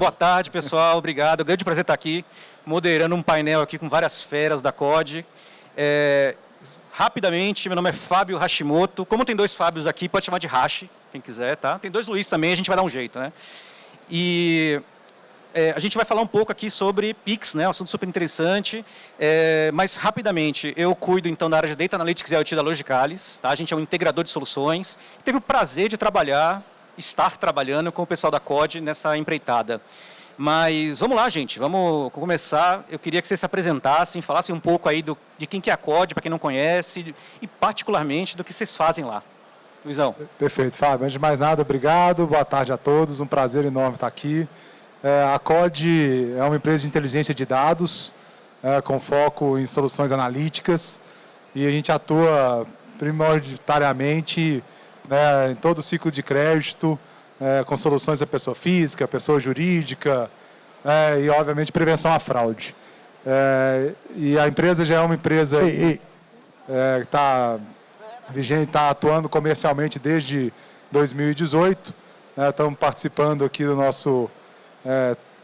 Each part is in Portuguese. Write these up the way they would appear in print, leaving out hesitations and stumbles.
Boa tarde, pessoal. Obrigado. Grande prazer estar aqui, moderando um painel aqui com várias feras da COD. Rapidamente, meu nome é Fábio Hashimoto. Como tem dois Fábios aqui, pode chamar de Hashi, quem quiser, tá? Tem dois Luiz também, a gente vai dar um jeito, né? E a gente vai falar um pouco aqui sobre Pix, né? Um assunto super interessante. Mas, rapidamente, eu cuido, então, da área de Data Analytics e IoT da Logicalis. Tá? A gente é um integrador de soluções. Teve o prazer de estar trabalhando com o pessoal da COD nessa empreitada. Mas vamos lá, gente. Vamos começar. Eu queria que vocês se apresentassem, falassem um pouco aí de quem que é a COD, para quem não conhece, e, particularmente, do que vocês fazem lá. Luizão. Perfeito, Fábio. Antes de mais nada, obrigado. Boa tarde a todos. Um prazer enorme estar aqui. A COD é uma empresa de inteligência de dados, com foco em soluções analíticas, e a gente atua prioritariamente, né, em todo o ciclo de crédito, com soluções da pessoa física, pessoa jurídica, e, obviamente, prevenção à fraude. E a empresa já é uma empresa que está vigente, está atuando comercialmente desde 2018. Estamos participando aqui do nosso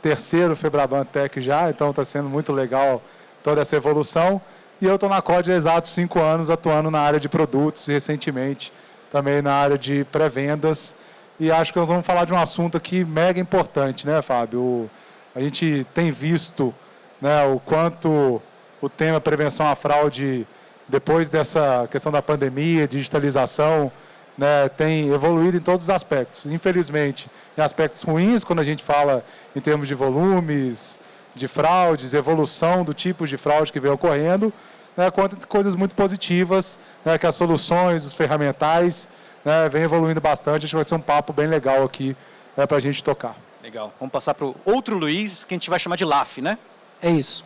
terceiro Febraban Tech já, então está sendo muito legal toda essa evolução. E eu estou na COD há exatos 5 anos, atuando na área de produtos e recentemente também na área de pré-vendas. E acho que nós vamos falar de um assunto aqui mega importante, né, Fábio? A gente tem visto, né, o quanto o tema prevenção à fraude, depois dessa questão da pandemia, digitalização, né, tem evoluído em todos os aspectos. Infelizmente, em aspectos ruins, quando a gente fala em termos de volumes, de fraudes, evolução do tipo de fraude que vem ocorrendo, né, quanto coisas muito positivas, né, que as soluções, os ferramentais, né, vem evoluindo bastante. Acho que vai ser um papo bem legal aqui para a gente tocar. Legal. Vamos passar para o outro Luiz, que a gente vai chamar de LAF, né? É isso.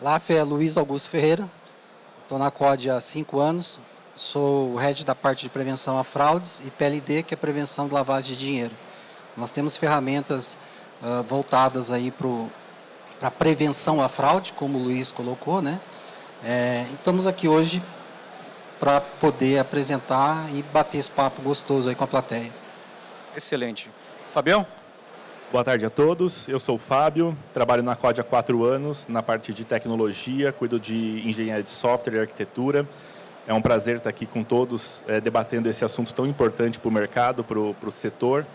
LAF é Luiz Augusto Ferreira. Estou na COD há 5 anos. Sou o head da parte de prevenção a fraudes e PLD, que é prevenção de lavagem de dinheiro. Nós temos ferramentas voltadas aí para prevenção à fraude, como o Luiz colocou, né? Estamos aqui hoje para poder apresentar e bater esse papo gostoso aí com a plateia. Excelente. Fabião? Boa tarde a todos. Eu sou o Fábio, trabalho na COD há 4 anos, na parte de tecnologia, cuido de engenharia de software e arquitetura. É um prazer estar aqui com todos, debatendo esse assunto tão importante para o mercado, para o setor.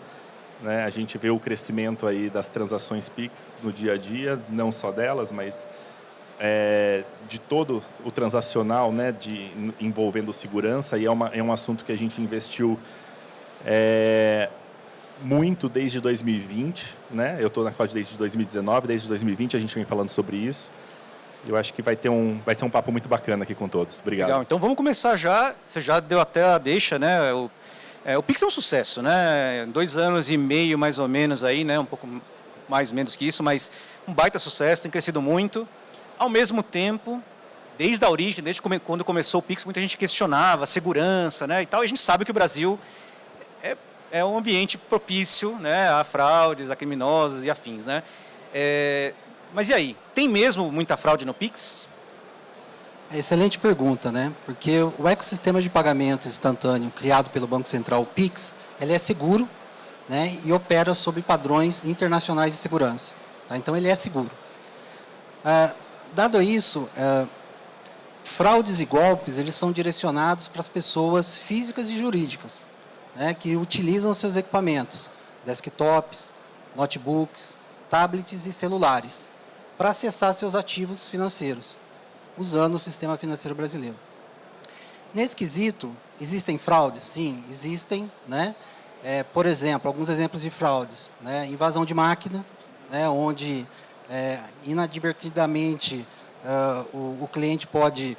Né? A gente vê o crescimento aí das transações Pix no dia a dia, não só delas, mas de todo o transacional, né, envolvendo segurança. E é um assunto que a gente investiu muito desde 2020. Né? Eu estou na COD desde 2019, desde 2020 a gente vem falando sobre isso. Eu acho que vai ser um papo muito bacana aqui com todos. Obrigado. Legal, então vamos começar já. Você já deu até a deixa, né? O Pix é um sucesso, né? 2 anos e meio, mais ou menos, aí, né? Um pouco mais menos que isso, mas um baita sucesso, tem crescido muito. Ao mesmo tempo, desde a origem, desde quando começou o Pix, muita gente questionava a segurança, né? E tal. E a gente sabe que o Brasil é um ambiente propício, né? A fraudes, a criminosos e afins, né? Mas e aí? Tem mesmo muita fraude no Pix? Excelente pergunta, né? Porque o ecossistema de pagamento instantâneo criado pelo Banco Central, o Pix, ele é seguro, né? E opera sob padrões internacionais de segurança. Tá? Então, ele é seguro. Dado isso, fraudes e golpes, eles são direcionados para as pessoas físicas e jurídicas, né? Que utilizam seus equipamentos, desktops, notebooks, tablets e celulares, para acessar seus ativos financeiros, usando o sistema financeiro brasileiro. Nesse quesito, existem fraudes? Sim, existem, né? Por exemplo, alguns exemplos de fraudes, né? Invasão de máquina, né? Onde inadvertidamente o cliente pode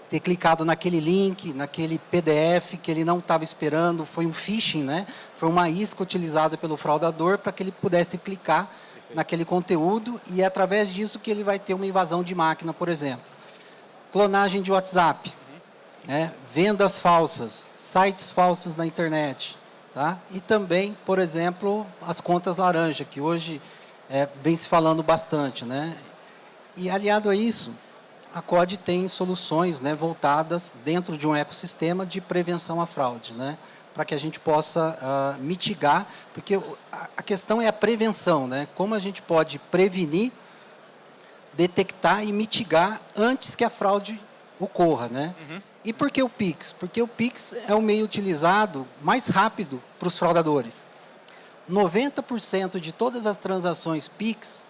ter clicado naquele link, naquele PDF que ele não estava esperando, foi um phishing, né? Foi uma isca utilizada pelo fraudador para que ele pudesse clicar naquele conteúdo e é através disso que ele vai ter uma invasão de máquina, por exemplo. Clonagem de WhatsApp, né? Vendas falsas, sites falsos na internet, tá? E também, por exemplo, as contas laranja, que hoje vem se falando bastante, né? E aliado a isso, a COD tem soluções, né, voltadas dentro de um ecossistema de prevenção à fraude, né? para que a gente possa mitigar, porque a questão é a prevenção, né? Como a gente pode prevenir, detectar e mitigar antes que a fraude ocorra, né? E por que o Pix? Porque o Pix é o meio utilizado mais rápido para os fraudadores. 90% de todas as transações Pix,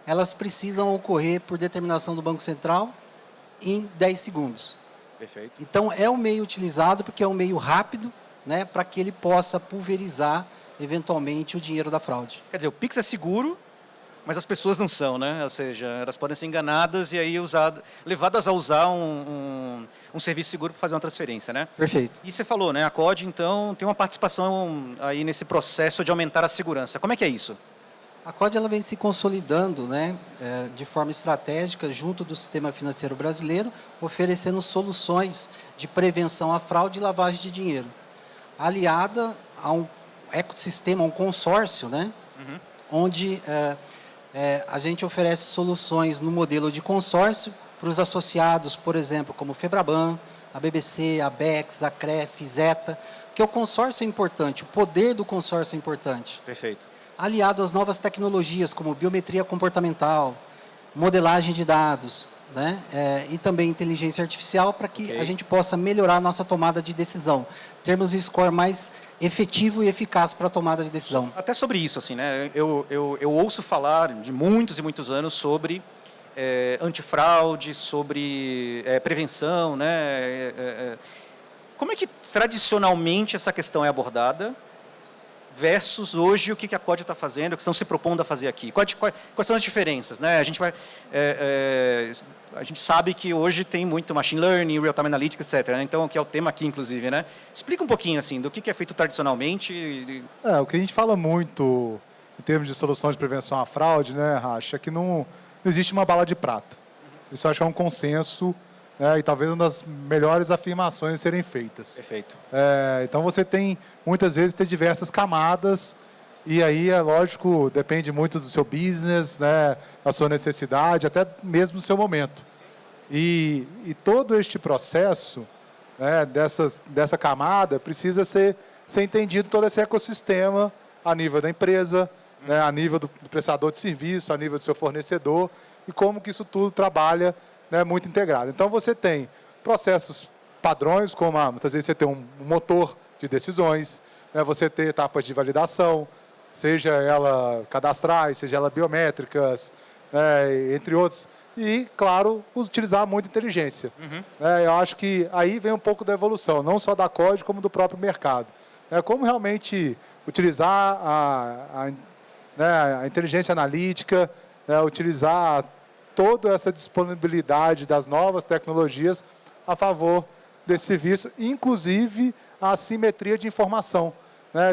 elas precisam ocorrer por determinação do Banco Central em 10 segundos. Perfeito. Então, é o meio utilizado porque é um meio rápido, né, para que ele possa pulverizar, eventualmente, o dinheiro da fraude. Quer dizer, o Pix é seguro, mas as pessoas não são, né? Ou seja, elas podem ser enganadas e aí levadas a usar um serviço seguro para fazer uma transferência, né? Perfeito. E você falou, né? A COD, então, tem uma participação aí nesse processo de aumentar a segurança. Como é que é isso? A COD ela vem se consolidando, né, de forma estratégica junto do sistema financeiro brasileiro, oferecendo soluções de prevenção à fraude e lavagem de dinheiro, aliada a um ecossistema, um consórcio, né, onde a gente oferece soluções no modelo de consórcio para os associados, por exemplo, como Febraban, a BBC, a BEX, a CREF, Zeta, porque o consórcio é importante, o poder do consórcio é importante. Perfeito. Aliado às novas tecnologias, como biometria comportamental, modelagem de dados, né? E também inteligência artificial, para que a gente possa melhorar a nossa tomada de decisão. Termos um score mais efetivo e eficaz para a tomada de decisão. Até sobre isso, assim, né? Eu ouço falar de muitos e muitos anos sobre antifraude, sobre prevenção, né? Como é que tradicionalmente essa questão é abordada versus hoje o que a COD está fazendo, o que estão se propondo a fazer aqui? Quais são as diferenças, né? A gente sabe que hoje tem muito machine learning, real-time analytics, etc. Né? Então, que é o tema aqui, inclusive, né? Explica um pouquinho assim do que é feito tradicionalmente. O que a gente fala muito em termos de soluções de prevenção à fraude, né, Racha, é que não existe uma bala de prata. Isso eu acho que é um consenso, né, e talvez uma das melhores afirmações a serem feitas. Perfeito. Então você tem, muitas vezes, diversas camadas, e aí, é lógico, depende muito do seu business, né, da sua necessidade, até mesmo do seu momento. E todo este processo, né, dessa camada precisa ser entendido todo esse ecossistema a nível da empresa, né, a nível do prestador de serviço, a nível do seu fornecedor, e como que isso tudo trabalha, né, muito integrado. Então, você tem processos padrões, como muitas vezes você tem um motor de decisões, né, você tem etapas de validação, seja ela cadastrais, seja ela biométricas, né, entre outros. E, claro, utilizar muita inteligência. Eu acho que aí vem um pouco da evolução, não só da COD, como do próprio mercado. Como realmente utilizar a inteligência analítica, utilizar toda essa disponibilidade das novas tecnologias a favor desse serviço, inclusive a assimetria de informação.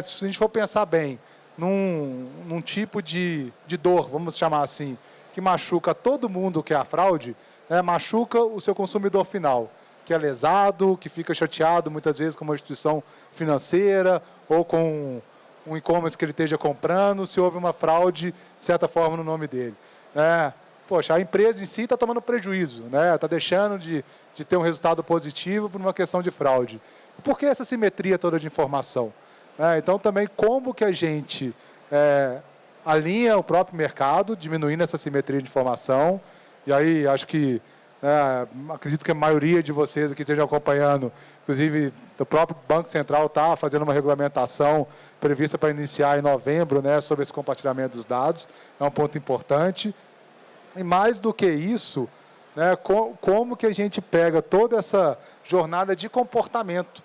Se a gente for pensar bem, num tipo de dor, vamos chamar assim, que machuca todo mundo que é a fraude, machuca o seu consumidor final, que é lesado, que fica chateado muitas vezes com uma instituição financeira ou com um e-commerce que ele esteja comprando, se houve uma fraude, de certa forma, no nome dele. Poxa, a empresa em si está tomando prejuízo, está deixando de ter um resultado positivo por uma questão de fraude. E por que essa simetria toda de informação? Então, também, como que a gente alinha o próprio mercado, diminuindo essa simetria de informação, e aí acho que, acredito que a maioria de vocês aqui estejam acompanhando, inclusive o próprio Banco Central está fazendo uma regulamentação prevista para iniciar em novembro, sobre esse compartilhamento dos dados, é um ponto importante. E mais do que isso, como que a gente pega toda essa jornada de comportamento,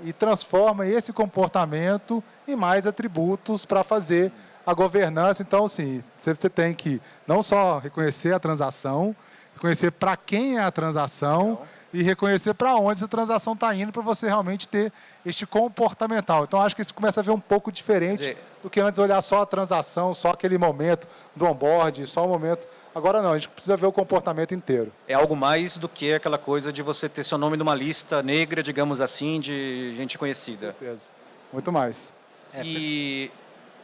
e transforma esse comportamento em mais atributos para fazer a governança. Então, sim, você tem que não só reconhecer a transação, reconhecer para quem é a transação e reconhecer para onde essa transação está indo para você realmente ter este comportamental. Então, acho que isso começa a ver um pouco diferente do que antes olhar só a transação, só aquele momento do onboard, só o momento. Agora não, a gente precisa ver o comportamento inteiro. É algo mais do que aquela coisa de você ter seu nome numa lista negra, digamos assim, de gente conhecida. Com certeza. Muito mais. E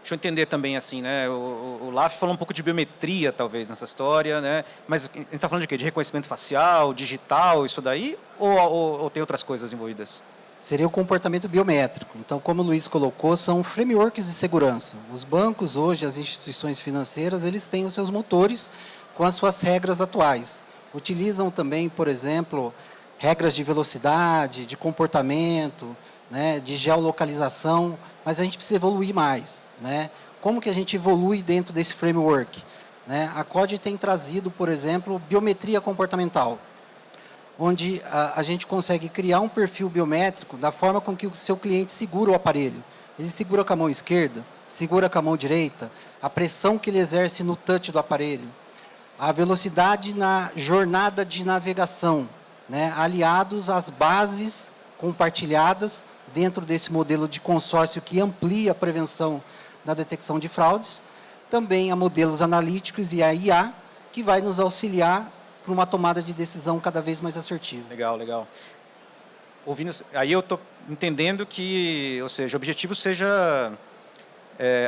deixa eu entender também, assim, né? O Laf falou um pouco de biometria, talvez, nessa história, né? Mas ele está falando de quê? De reconhecimento facial, digital, isso daí? Ou tem outras coisas envolvidas? seria o comportamento biométrico. Então, como o Luiz colocou, são frameworks de segurança. Os bancos hoje, as instituições financeiras, eles têm os seus motores com as suas regras atuais. Utilizam também, por exemplo, regras de velocidade, de comportamento, né, de geolocalização, mas a gente precisa evoluir mais, né? Como que a gente evolui dentro desse framework? Né? A COD tem trazido, por exemplo, biometria comportamental, onde a gente consegue criar um perfil biométrico da forma com que o seu cliente segura o aparelho. Ele segura com a mão esquerda, segura com a mão direita, a pressão que ele exerce no touch do aparelho, a velocidade na jornada de navegação, né, aliados às bases compartilhadas dentro desse modelo de consórcio que amplia a prevenção da detecção de fraudes, também a modelos analíticos e a IA, que vai nos auxiliar para uma tomada de decisão cada vez mais assertiva. Legal, legal. Ouvindo, aí eu estou entendendo que, ou seja, o objetivo seja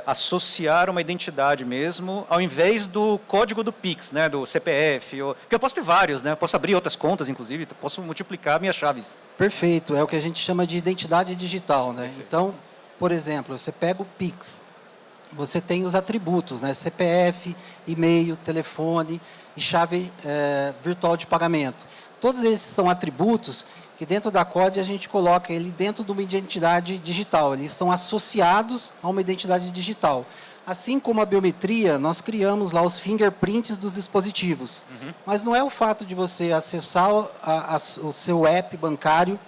associar uma identidade mesmo, ao invés do código do Pix, né, do CPF, porque eu posso ter vários, né, eu posso abrir outras contas, inclusive, posso multiplicar minhas chaves. Perfeito, é o que a gente chama de identidade digital, né? Perfeito. Então, por exemplo, você pega o Pix, você tem os atributos, né, CPF, e-mail, telefone e chave virtual de pagamento. Todos esses são atributos que dentro da COD a gente coloca ele dentro de uma identidade digital. Eles são associados a uma identidade digital. Assim como a biometria, nós criamos lá os fingerprints dos dispositivos. Mas não é o fato de você acessar o seu app bancário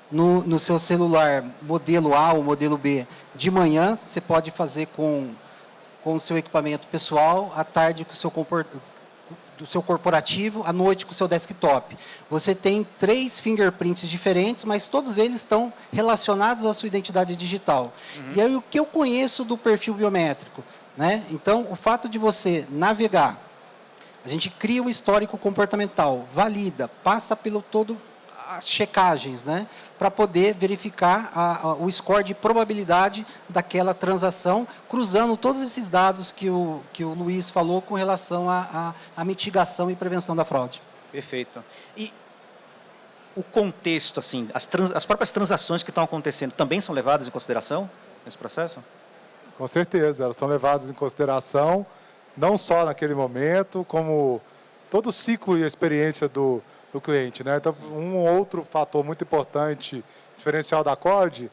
no seu celular, modelo A ou modelo B, de manhã, você pode fazer com o seu equipamento pessoal, à tarde com o seu do seu corporativo, à noite com o seu desktop. Você tem 3 fingerprints diferentes, mas todos eles estão relacionados à sua identidade digital. E aí o que eu conheço do perfil biométrico? Né? Então, o fato de você navegar, a gente cria o histórico comportamental, valida, passa pelo todo as checagens, né, para poder verificar o score de probabilidade daquela transação, cruzando todos esses dados que o Luiz falou com relação à mitigação e prevenção da fraude. Perfeito. E o contexto, assim, as próprias transações que estão acontecendo também são levadas em consideração nesse processo? Com certeza, elas são levadas em consideração, não só naquele momento, como todo o ciclo e a experiência do cliente, né? Então, um outro fator muito importante, diferencial da COD,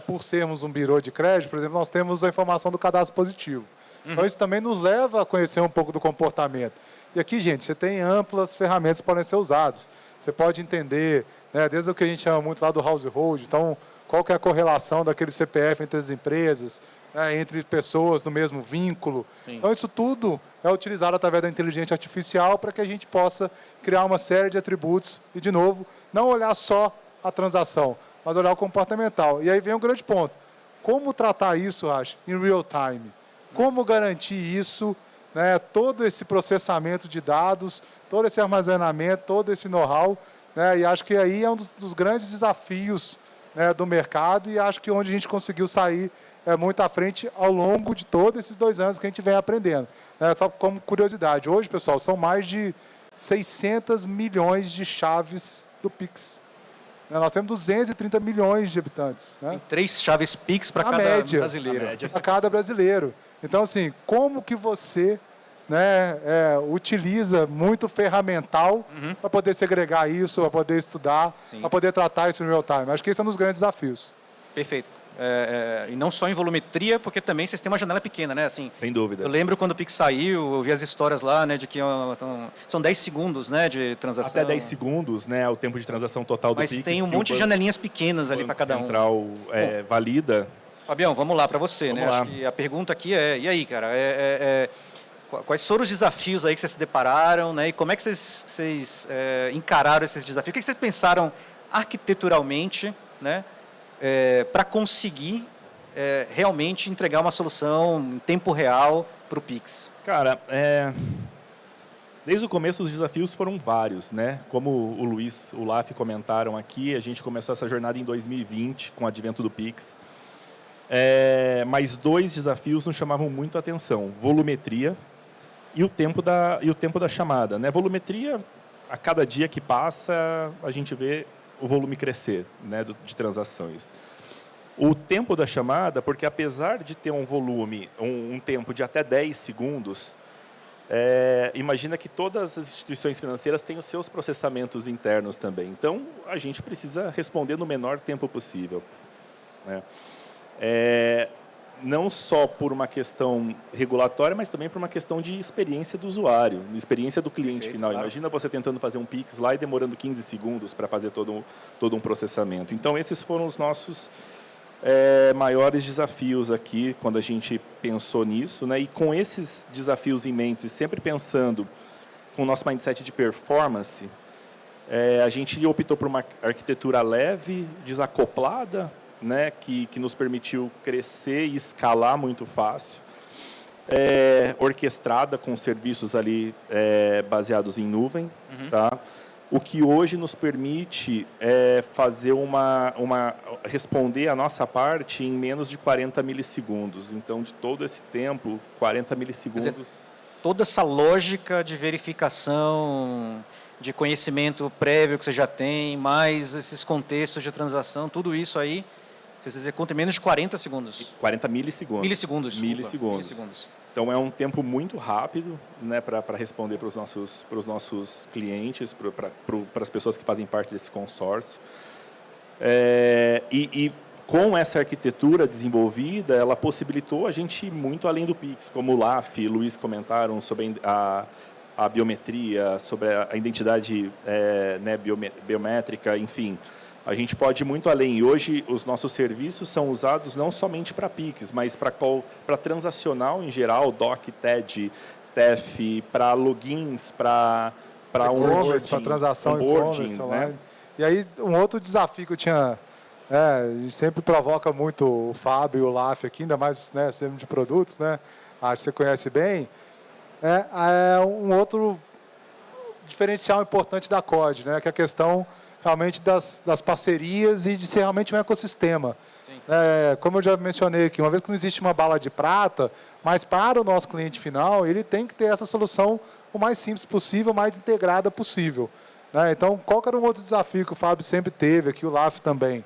por sermos um birô de crédito, por exemplo, nós temos a informação do cadastro positivo. Então, isso também nos leva a conhecer um pouco do comportamento. E aqui, gente, você tem amplas ferramentas que podem ser usadas. Você pode entender, né, desde o que a gente chama muito lá do household, então, qual que é a correlação daquele CPF entre as empresas, né, entre pessoas no mesmo vínculo. Sim. Então, isso tudo é utilizado através da inteligência artificial para que a gente possa criar uma série de atributos e, de novo, não olhar só a transação, mas olhar o comportamental. E aí vem um grande ponto. Como tratar isso, Rash, em real time? Como garantir isso, né, todo esse processamento de dados, todo esse armazenamento, todo esse know-how, né, e acho que aí é um dos grandes desafios, né, do mercado, e acho que onde a gente conseguiu sair muito à frente ao longo de todos esses 2 anos que a gente vem aprendendo. Só como curiosidade, hoje, pessoal, são mais de 600 milhões de chaves do Pix. Nós temos 230 milhões de habitantes. Né? Tem 3 chaves Pix para cada média. brasileiro. Para cada brasileiro. Então, assim, como que você, né, utiliza muito ferramental para poder segregar isso, para poder estudar, para poder tratar isso no real time? Acho que esse é um dos grandes desafios. Perfeito. E não só em volumetria, porque também vocês têm uma janela pequena, né? Assim, sem dúvida. Eu lembro quando o Pix saiu, eu vi as histórias lá, né, de que são 10 segundos, né, de transação. Até 10 segundos, né, o tempo de transação total do Pix. Mas tem um monte de janelinhas pequenas ali para cada um. Central valida. Fabião, vamos lá para você, Vamos né? lá. Acho que a pergunta aqui e aí, cara, quais foram os desafios aí que vocês se depararam, né? E como é que vocês encararam esses desafios? O que vocês pensaram arquiteturalmente, né? Para conseguir realmente entregar uma solução em tempo real para o Pix? Cara, desde o começo os desafios foram vários, né? Como o Luiz, o Laf comentaram aqui, a gente começou essa jornada em 2020 com o advento do Pix. Mas 2 desafios nos chamavam muito a atenção: volumetria e o tempo da chamada, né? Volumetria, a cada dia que passa, a gente vê o volume crescer, né, de transações. O tempo da chamada, porque apesar de ter um volume, um tempo de até 10 segundos, imagina que todas as instituições financeiras têm os seus processamentos internos também. Então, a gente precisa responder no menor tempo possível, né? Não só por uma questão regulatória, mas também por uma questão de experiência do usuário, experiência do cliente Perfeito, final. claro. Imagina você tentando fazer um Pix lá e demorando 15 segundos para fazer todo um processamento. Então, esses foram os nossos maiores desafios aqui, quando a gente pensou nisso, né? E com esses desafios em mente, sempre pensando com o nosso mindset de performance, a gente optou por uma arquitetura leve, desacoplada, né, que nos permitiu crescer e escalar muito fácil, orquestrada com serviços ali baseados em nuvem, tá? O que hoje nos permite fazer responder a nossa parte em menos de 40 milissegundos. Então, de todo esse tempo, 40 milissegundos. Toda essa lógica de verificação, de conhecimento prévio que você já tem, mais esses contextos de transação, tudo isso aí, vocês executam em menos de 40 segundos. 40 milissegundos. Milissegundos, desculpa. Milissegundos. Então, é um tempo muito rápido, né, para responder para os nossos clientes, para as pessoas que fazem parte desse consórcio. E com essa arquitetura desenvolvida, ela possibilitou a gente ir muito além do Pix, como o LAF e o Luiz comentaram sobre a biometria, sobre a identidade né, biométrica, enfim. A gente pode ir muito além. E hoje os nossos serviços são usados não somente para Pix, mas para transacional em geral, DOC, TED, TEF, para logins, para e-commerce, para transação e-commerce, né? E aí, um outro desafio que eu tinha, a gente sempre provoca muito o Fábio e o LAF aqui, ainda mais, né, sempre de produtos, né? Acho que você conhece bem. Um outro diferencial importante da COD, né, que é a questão realmente das parcerias e de ser realmente um ecossistema. Como eu já mencionei aqui, uma vez que não existe uma bala de prata, mas para o nosso cliente final, ele tem que ter essa solução o mais simples possível, o mais integrada possível. Então, qual que era um outro desafio que o Fábio sempre teve, aqui o LAF também?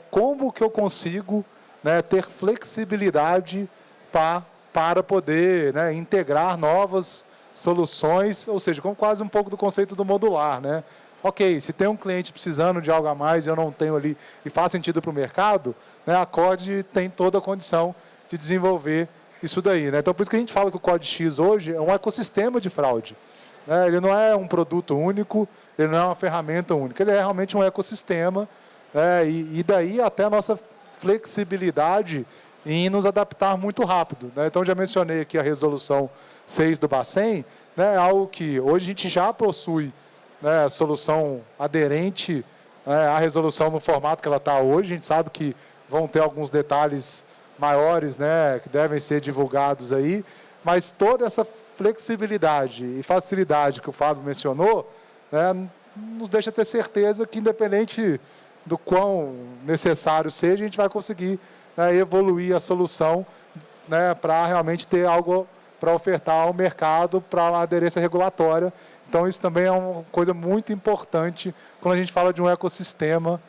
Como que eu consigo, né, ter flexibilidade para poder, né, integrar novas soluções, ou seja, como quase um pouco do conceito do modular, né? Ok, se tem um cliente precisando de algo a mais e eu não tenho ali e faz sentido para o mercado, né, a COD tem toda a condição de desenvolver isso daí, né? Então, por isso que a gente fala que o Código X hoje é um ecossistema de fraude, né? Ele não é um produto único, ele não é uma ferramenta única, ele é realmente um ecossistema, né? E daí até a nossa flexibilidade em nos adaptar muito rápido, né? Então, já mencionei aqui a resolução 6 do Bacen, né? Algo que hoje a gente já possui, né, a solução aderente, né, à resolução no formato que ela está hoje. A gente sabe que vão ter alguns detalhes maiores, né, que devem ser divulgados aí, mas toda essa flexibilidade e facilidade que o Fábio mencionou, né, nos deixa ter certeza que, independente do quão necessário seja, a gente vai conseguir, né, evoluir a solução, né, para realmente ter algo para ofertar ao mercado, para a aderência regulatória. Então, isso também é uma coisa muito importante quando a gente fala de um ecossistema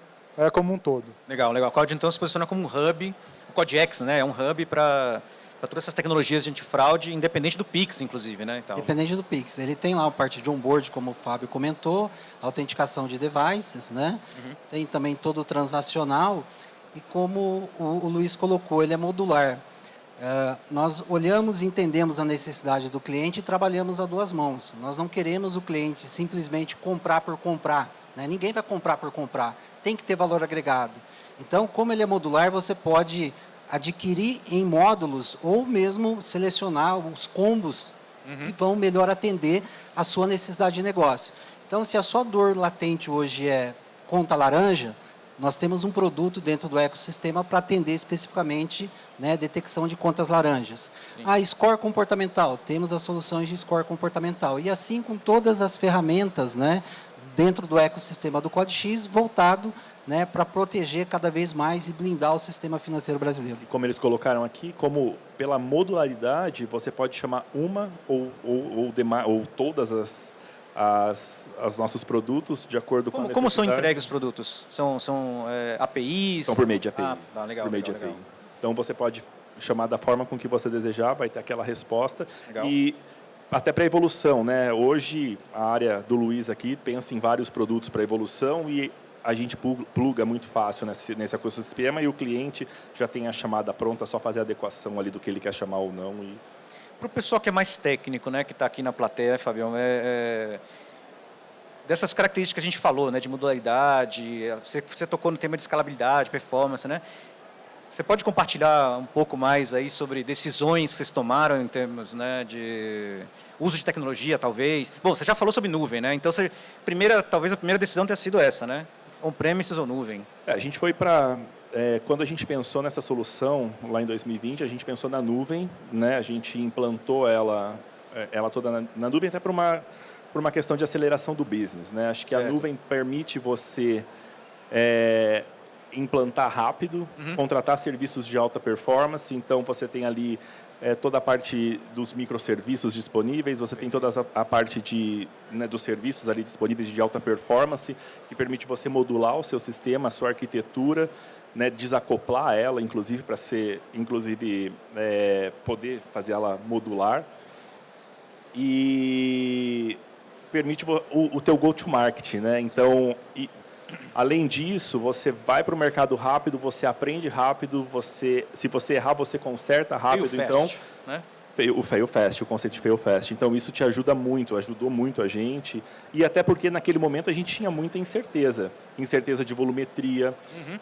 como um todo. Legal, legal. O Código, então, se posiciona como um hub, o Código, né? É um hub para todas essas tecnologias de antifraude, independente do Pix, inclusive, né? Então... Independente do Pix. Ele tem lá a parte de onboard, como o Fábio comentou, autenticação de devices, né? Tem também todo o transacional. E como o Luiz colocou, ele é modular. Nós olhamos e entendemos a necessidade do cliente e trabalhamos a duas mãos. Nós não queremos o cliente simplesmente comprar por comprar, né? Ninguém vai comprar por comprar, tem que ter valor agregado. Então, como ele é modular, você pode adquirir em módulos ou mesmo selecionar os combos que vão melhor atender a sua necessidade de negócio. Então, se a sua dor latente hoje é conta laranja, nós temos um produto dentro do ecossistema para atender especificamente, né, detecção de contas laranjas. A score comportamental, temos as soluções de score comportamental. E assim com todas as ferramentas, né, dentro do ecossistema do Código X, voltado, né, para proteger cada vez mais e blindar o sistema financeiro brasileiro. E como eles colocaram aqui, como pela modularidade, você pode chamar uma ou todas os nossos produtos de acordo com a necessidade. Como são entregues os produtos? São APIs? São por meio de API. Legal, por meio de legal. API. Então, você pode chamar da forma com que você desejar, vai ter aquela resposta. Legal. E até para evolução, né? Hoje, a área do Luiz aqui pensa em vários produtos para evolução e a gente pluga muito fácil nesse ecossistema e o cliente já tem a chamada pronta, só fazer a adequação ali do que ele quer chamar ou não. Para o pessoal que é mais técnico, né, que está aqui na plateia, Fabião, dessas características que a gente falou, né, de modularidade, você tocou no tema de escalabilidade, performance, né? Você pode compartilhar um pouco mais aí sobre decisões que vocês tomaram em termos, né, de uso de tecnologia, talvez? Bom, você já falou sobre nuvem, né? Então, talvez a primeira decisão tenha sido essa, né? On-premises ou nuvem? A gente foi para... quando a gente pensou nessa solução, lá em 2020, a gente pensou na nuvem, né? A gente implantou ela toda na nuvem, até por uma questão de aceleração do business, né? Acho que Certo. a nuvem permite você implantar rápido, contratar serviços de alta performance, então você tem ali toda a parte dos microserviços disponíveis, você tem toda a parte dos serviços ali disponíveis de alta performance, que permite você modular o seu sistema, a sua arquitetura, né, desacoplar ela, inclusive, para poder fazer ela modular. E permite o teu go-to-market, né? Então, além disso, você vai para o mercado rápido, você aprende rápido, se você errar, você conserta rápido. Fail então, fast, né? O fail fast, o conceito de fail fast. Então, isso te ajuda muito, ajudou muito a gente. E até porque, naquele momento, a gente tinha muita incerteza. Incerteza de volumetria,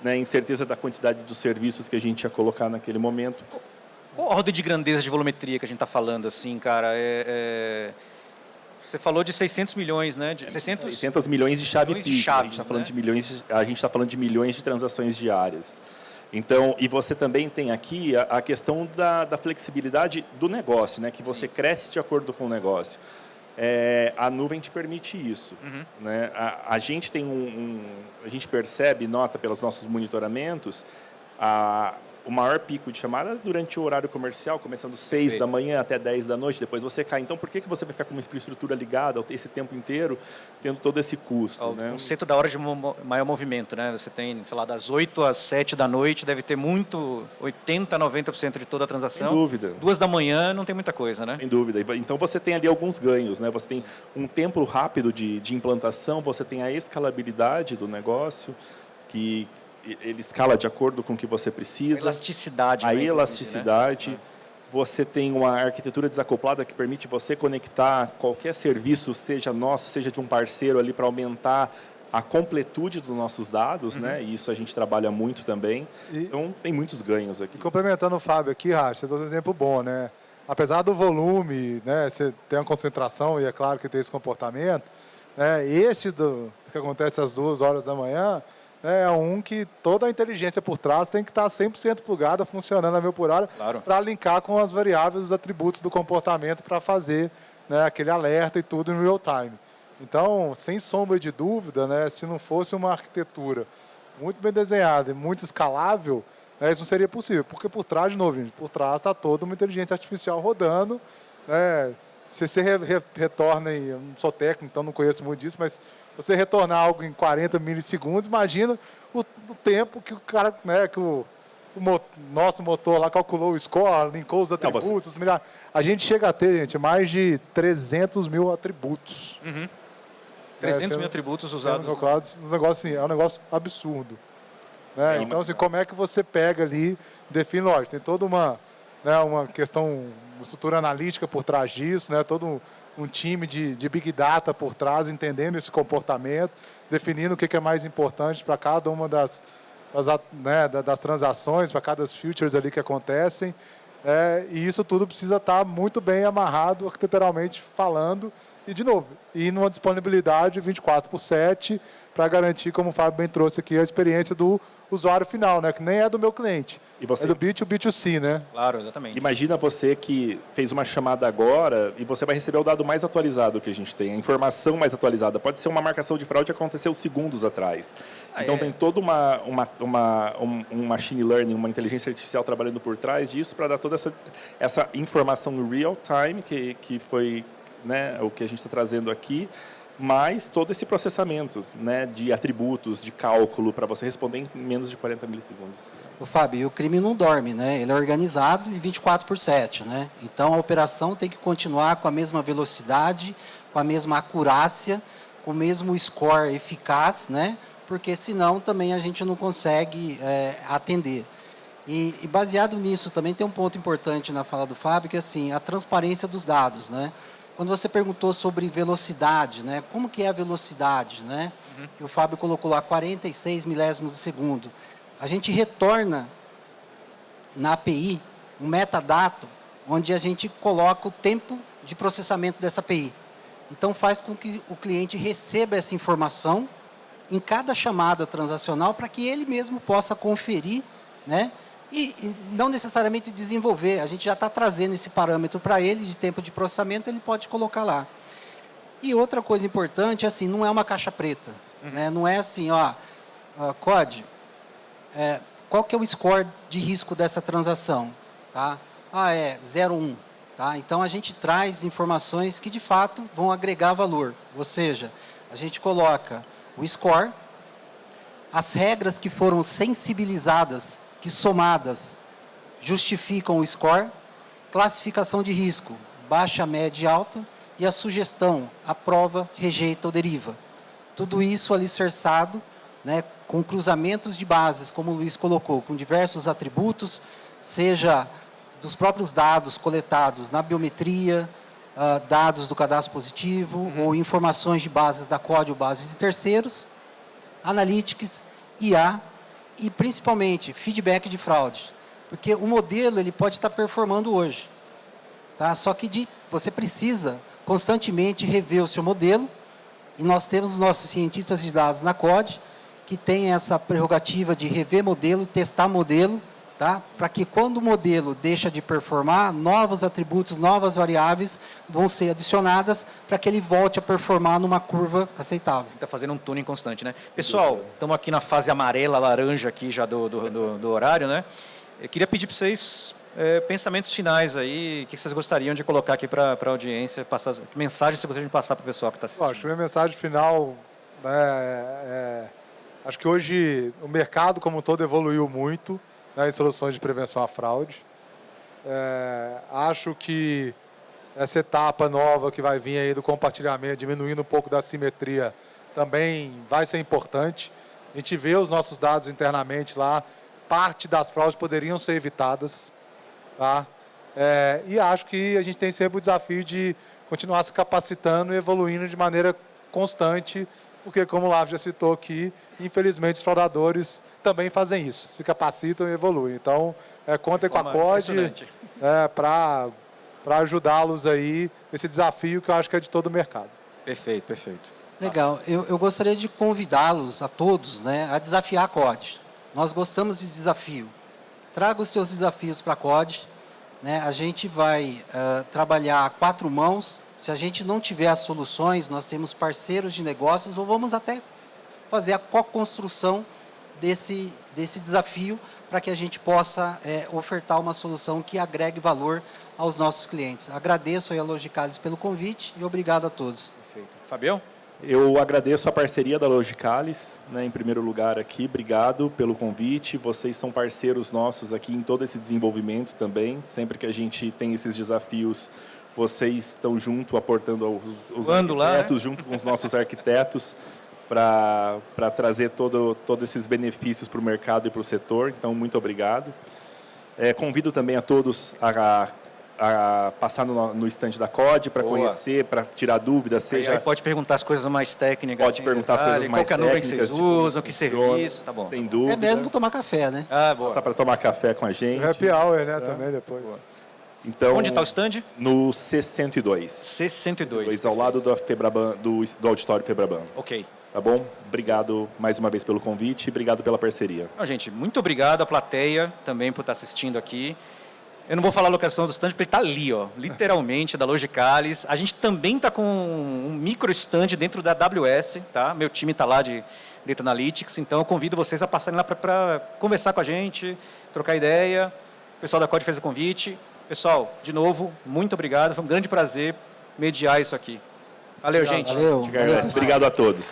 né? Incerteza da quantidade dos serviços que a gente ia colocar naquele momento. Qual a ordem de grandeza de volumetria que a gente está falando, assim, cara? Você falou de 600 milhões, né? 600 milhões de chave milhões de PIC. chaves, A gente está falando né? de milhões, a gente está falando de milhões de transações diárias. Então, e você também tem aqui a questão da flexibilidade do negócio, né? Que você cresce de acordo com o negócio. A nuvem te permite isso, né? A gente tem a gente percebe, nota pelos nossos monitoramentos, o maior pico de chamada durante o horário comercial, começando 6 da manhã até 10 da noite, depois você cai. Então, por que você vai ficar com uma infraestrutura ligada esse tempo inteiro, tendo todo esse custo? Né? O conceito da hora de maior movimento, né? Você tem, sei lá, das 8 às 7 da noite, deve ter 80, 90% de toda a transação. Sem dúvida. 2 da manhã não tem muita coisa, né? Sem dúvida. Então, você tem ali alguns ganhos, né? Você tem um tempo rápido de implantação, você tem a escalabilidade do negócio, que ele escala de acordo com o que você precisa. A elasticidade. A né, elasticidade. né? Você tem uma arquitetura desacoplada que permite você conectar qualquer serviço, seja nosso, seja de um parceiro ali, para aumentar a completude dos nossos dados, né? E isso a gente trabalha muito também. Então, tem muitos ganhos aqui. E complementando o Fábio aqui, Racha, você deu um exemplo bom, né? Apesar do volume, né, você tem uma concentração e é claro que tem esse comportamento, né? Esse do que acontece às 2 horas da manhã, é um que toda a inteligência por trás tem que estar 100% plugada, funcionando a 1000 por hora, Claro. para linkar com as variáveis, os atributos do comportamento para fazer, né, aquele alerta e tudo em real time. Então, sem sombra de dúvida, né, se não fosse uma arquitetura muito bem desenhada e muito escalável, né, isso não seria possível, porque por trás, de novo, gente, por trás está toda uma inteligência artificial rodando, né. Se você retorna, eu não sou técnico, então não conheço muito disso, mas você retornar algo em 40 milissegundos, imagina o tempo que o cara, né, que o nosso motor lá calculou o score, linkou os atributos, a gente chega a ter, gente, mais de 300 mil atributos. 300 mil atributos usados. Um negócio, assim, é um negócio absurdo. Né? Então, assim, como é que você pega ali, define, lógico, tem toda uma questão, uma estrutura analítica por trás disso, né? Todo um time de Big Data por trás, entendendo esse comportamento, definindo o que é mais importante para cada uma das transações, para cada features ali que acontecem. E isso tudo precisa estar muito bem amarrado, arquiteturalmente falando, e, de novo, e numa disponibilidade 24/7 para garantir, como o Fábio bem trouxe aqui, a experiência do usuário final, né? Que nem é do meu cliente, E você... é do B2B2C, né? Claro, exatamente. Imagina você que fez uma chamada agora e você vai receber o dado mais atualizado que a gente tem, a informação mais atualizada. Pode ser uma marcação de fraude que aconteceu segundos atrás. Então, tem toda um machine learning, uma inteligência artificial trabalhando por trás disso para dar toda essa informação real time, que foi, né, o que a gente está trazendo aqui. mais todo esse processamento, né, de atributos, de cálculo, para você responder em menos de 40 milissegundos. O Fábio, o crime não dorme, né? Ele é organizado e 24/7, né? Então, a operação tem que continuar com a mesma velocidade, com a mesma acurácia, com o mesmo score eficaz, né? Porque senão também a gente não consegue atender. E baseado nisso também tem um ponto importante na fala do Fábio, que é assim, a transparência dos dados, né? Quando você perguntou sobre velocidade, né? Como que é a velocidade, né? Que o Fábio colocou lá 46 milésimos de segundo. A gente retorna na API um metadado onde a gente coloca o tempo de processamento dessa API. Então faz com que o cliente receba essa informação em cada chamada transacional para que ele mesmo possa conferir, né? E não necessariamente desenvolver, a gente já está trazendo esse parâmetro para ele de tempo de processamento, ele pode colocar lá. E outra coisa importante, assim, não é uma caixa preta, né? Não é assim, ó, COD, qual que é o score de risco dessa transação? Tá? É 0,1. Tá? Então, a gente traz informações que, de fato, vão agregar valor. Ou seja, a gente coloca o score, as regras que foram sensibilizadas, que somadas justificam o score, classificação de risco, baixa, média e alta, e a sugestão, aprova, rejeita ou deriva. Tudo isso alicerçado, né, com cruzamentos de bases, como o Luiz colocou, com diversos atributos, seja dos próprios dados coletados na biometria, dados do cadastro positivo, ou informações de bases da COD ou bases de terceiros, analytics, IA, e principalmente feedback de fraude. Porque o modelo ele pode estar performando hoje, tá? Só que você precisa constantemente rever o seu modelo, e nós temos os nossos cientistas de dados na COD, que tem essa prerrogativa de rever modelo, testar modelo, tá? Para que quando o modelo deixa de performar, novos atributos, novas variáveis vão ser adicionadas para que ele volte a performar numa curva aceitável. Está fazendo um tuning constante, né? Pessoal, estamos aqui na fase amarela, laranja aqui já do horário, né? Eu queria pedir para vocês pensamentos finais aí, o que vocês gostariam de colocar aqui para a audiência, passar, que mensagem vocês gostariam de passar para o pessoal que está assistindo? Acho que a minha mensagem final, né, acho que hoje o mercado como um todo evoluiu muito, né, em soluções de prevenção à fraude. Acho que essa etapa nova que vai vir aí do compartilhamento, diminuindo um pouco da assimetria, também vai ser importante. A gente vê os nossos dados internamente lá, parte das fraudes poderiam ser evitadas. Tá? E acho que a gente tem sempre o desafio de continuar se capacitando e evoluindo de maneira constante, porque, como o Lavo já citou aqui, infelizmente os fraudadores também fazem isso, se capacitam e evoluem. Então, contem com a COD para ajudá-los aí nesse desafio que eu acho que é de todo o mercado. Perfeito, perfeito. Legal. Eu gostaria de convidá-los a todos, né, a desafiar a COD. Nós gostamos de desafio. Traga os seus desafios para a COD. Né? A gente vai trabalhar a 4 mãos. Se a gente não tiver as soluções, nós temos parceiros de negócios ou vamos até fazer a co-construção desse desafio para que a gente possa ofertar uma solução que agregue valor aos nossos clientes. Agradeço aí a Logicalis pelo convite e obrigado a todos. Perfeito. Fabião? Eu agradeço a parceria da Logicalis, né, em primeiro lugar aqui, obrigado pelo convite. Vocês são parceiros nossos aqui em todo esse desenvolvimento também. Sempre que a gente tem esses desafios, vocês estão junto, aportando os arquitetos, junto com os nossos arquitetos, para trazer todos esses benefícios para o mercado e para o setor. Então, muito obrigado. Convido também a todos a passar no estande da COD para conhecer, para tirar dúvidas. Seja... Aí pode perguntar as coisas mais técnicas. Pode perguntar as coisas mais técnicas. Qual que é a nuvem que vocês usam, que serviço, tá bom. Sem dúvida. É mesmo tomar café, né? Boa. Passar para tomar café com a gente. Happy hour, né, também depois. Boa. Então, onde está o stand? No C102. C102. Ao lado do Febraban, do auditório Febraban. Ok. Tá bom? Obrigado mais uma vez pelo convite e obrigado pela parceria. Gente, muito obrigado à plateia também por estar assistindo aqui. Eu não vou falar a locação do stand, porque ele está ali, ó, literalmente, da Logicalis. A gente também está com um micro stand dentro da AWS, tá? Meu time está lá de Data Analytics, então eu convido vocês a passarem lá para conversar com a gente, trocar ideia. O pessoal da COD fez o convite. Pessoal, de novo, muito obrigado. Foi um grande prazer mediar isso aqui. Valeu, gente. Valeu. Obrigado a todos.